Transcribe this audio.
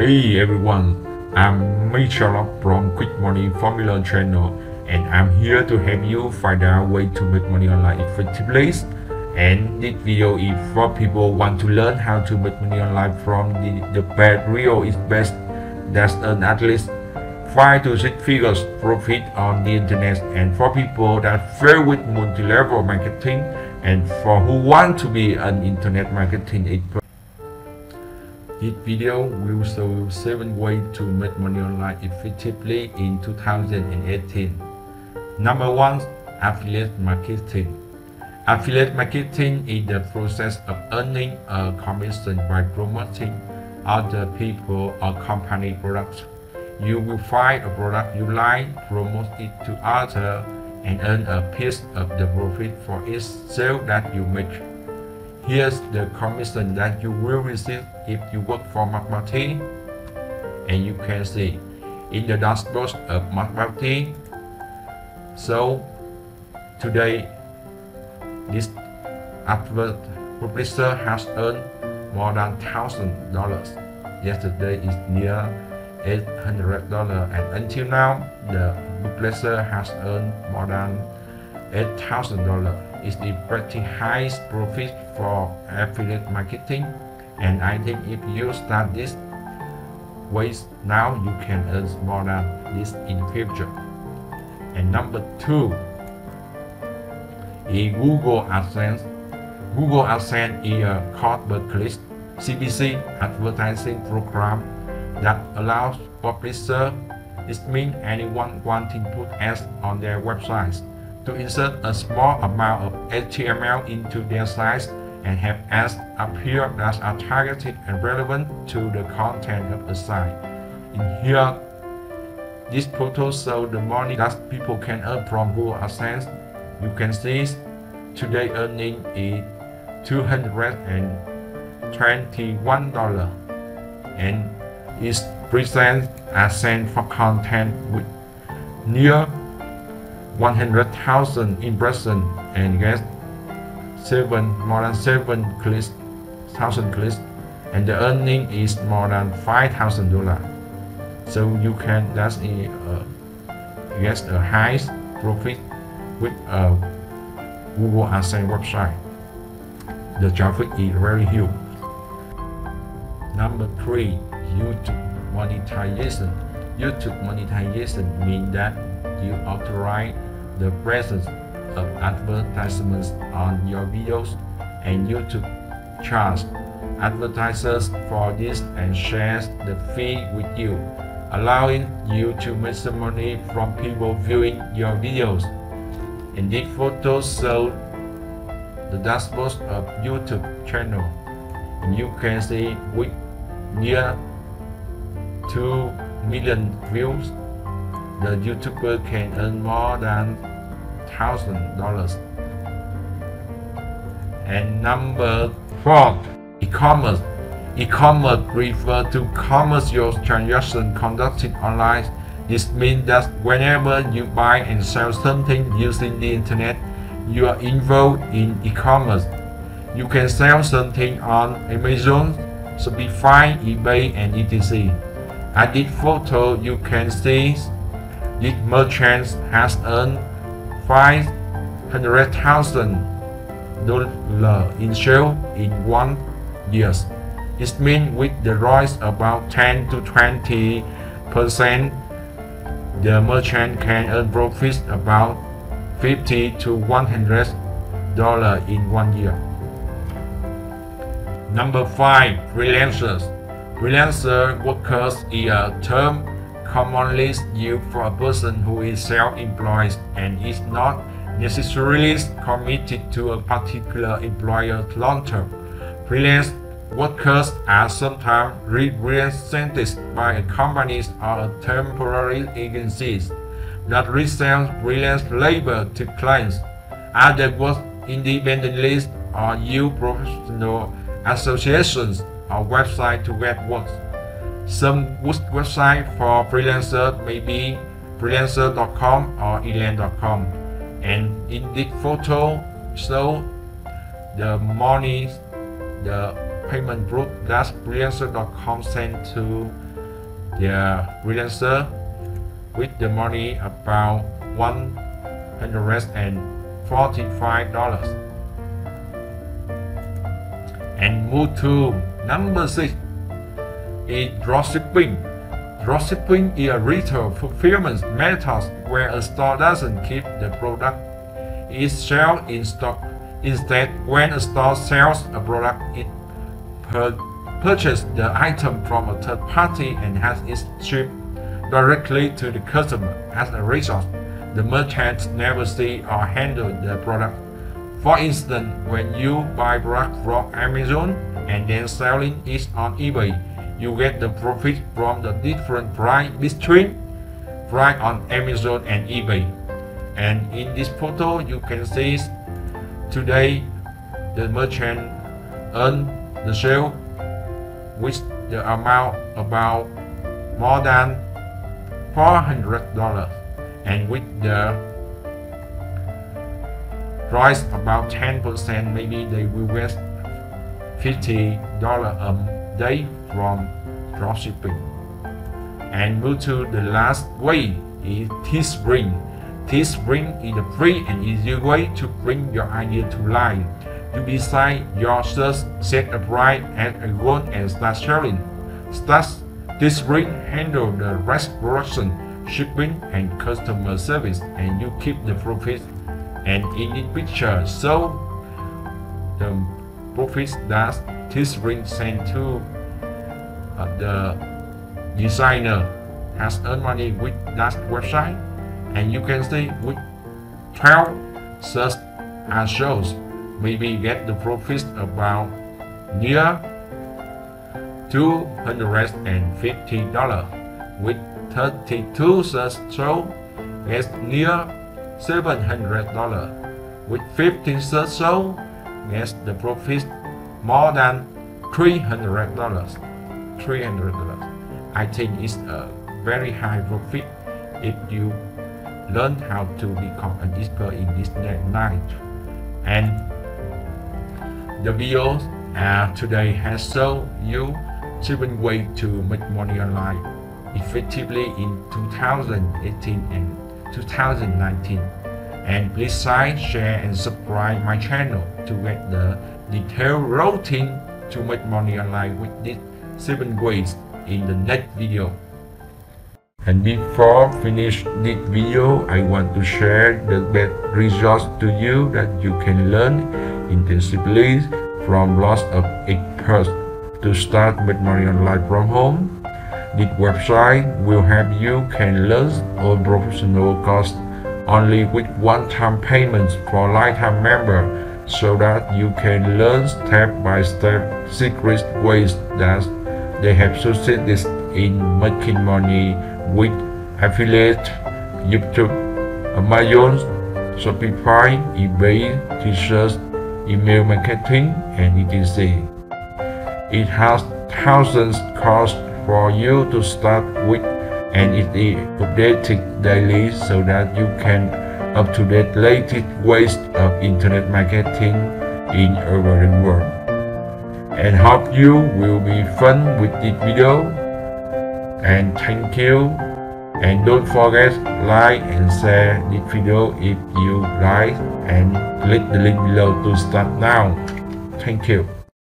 Hey everyone, I'm Michelle from Quick Money Formula channel, and I'm here to help you find a way to make money online effectively. And this video is for people who want to learn how to make money online from the best real is best that earn at least 5 to 6 figures profit on the internet, and for people that fail with multi-level marketing and for who want to be an internet marketing expert. This video will show you 7 ways to make money online effectively in 2018. Number 1. Affiliate marketing. Affiliate marketing is the process of earning a commission by promoting other people or company products. You will find a product you like, promote it to others, and earn a piece of the profit for each sale that you make. Here's the commission that you will receive if you work for marketing, and you can see in the dashboard of marketing. So today, this advert publisher has earned more than $1,000. Yesterday is near $800, and until now, the publisher has earned more than $8,000. It's the pretty high profit for affiliate marketing, and I think if you start this way now, you can earn more than this in the future. And number 2 is Google Adsense. Google Adsense is a cost-per-click CPC advertising program that allows publishers, it means anyone wanting to put ads on their websites, to insert a small amount of HTML into their sites and have ads appear that are targeted and relevant to the content of the site. In here, this photo shows the money that people can earn from Google AdSense. You can see today earning is $221, and it presents AdSense for content with near 100,000 impressions and gets more than 7,000 clicks, and the earning is more than $5,000. So you can get a high profit with a Google AdSense website. The traffic is very huge. Number 3. YouTube Monetization. YouTube monetization means that you authorize the presence of advertisements on your videos, and YouTube charges advertisers for this and shares the fee with you, allowing you to make some money from people viewing your videos. And this photo shows the dashboard of YouTube channel, and you can see with near 2 million views, the YouTuber can earn more than $1,000. And number 4, e-commerce. E-commerce refers to commercial transaction conducted online. This means that whenever you buy and sell something using the internet, you are involved in e-commerce. You can sell something on Amazon, Shopify, eBay, and etc. At this photo, you can see this merchant has earned $500,000 in sales in 1 year. It means with the rise about 10 to 20%, the merchant can earn profits about $50 to $100 in 1 year. Number 5. Freelancers. Freelancer workers is a term commonly used for a person who is self-employed and is not necessarily committed to a particular employer long-term. Freelance workers are sometimes represented by companies or temporary agencies that resell freelance labor to clients. Others work independently or use professional associations or websites to get work. Some websites for freelancers may be freelancer.com or elan.com, and in this photo show the money, the payment proof that Freelancer.com sent to the freelancer with the money about $145. And move to number 6 is dropshipping. Dropshipping is a retail fulfillment method where a store doesn't keep the product it sells in stock. Instead, when a store sells a product, it purchases the item from a third party and has it shipped directly to the customer. As a result, the merchants never see or handle the product. For instance, when you buy product from Amazon and then selling it on eBay, you get the profit from the different price between price on Amazon and eBay. And in this photo, you can see today the merchant earned the sale with the amount about more than $400, and with the price about 10%, maybe they will get $50 a day from dropshipping. And move to the last way is Teespring. Teespring is a free and easy way to bring your idea to life. You design your search, set a price at a goal and start sharing. Teespring handle the rest production, shipping and customer service, and you keep the profit. And in this picture, so the profits that Teespring sent to the designer has earned money with that website. And you can see with 12 search and shows, maybe get the profit about near $250. With 32 search shows, gets near $700. With 15 search shows, gets the profit more than $300. I think it's a very high profit if you learn how to become an expert in this night. And the video today has shown you 7 ways to make money online effectively in 2018 and 2019. And please like, share and subscribe my channel to get the detailed routine to make money online with these 7 ways in the next video. And before finish this video, I want to share the best results to you that you can learn intensively from lots of experts to start make money online from home. This website will help you can learn all professional courses only with one-time payments for lifetime member, so that you can learn step-by-step secret ways that they have succeeded in making money with affiliate, YouTube, Amazon, Shopify, eBay, t-shirts, email marketing, and etc. It has thousands of courses for you to start with, and it is updated daily so that you can up-to-date latest ways of internet marketing in over the world. And hope you will be fun with this video. And thank you, and don't forget like and share this video if you like, and click the link below to start now. Thank you.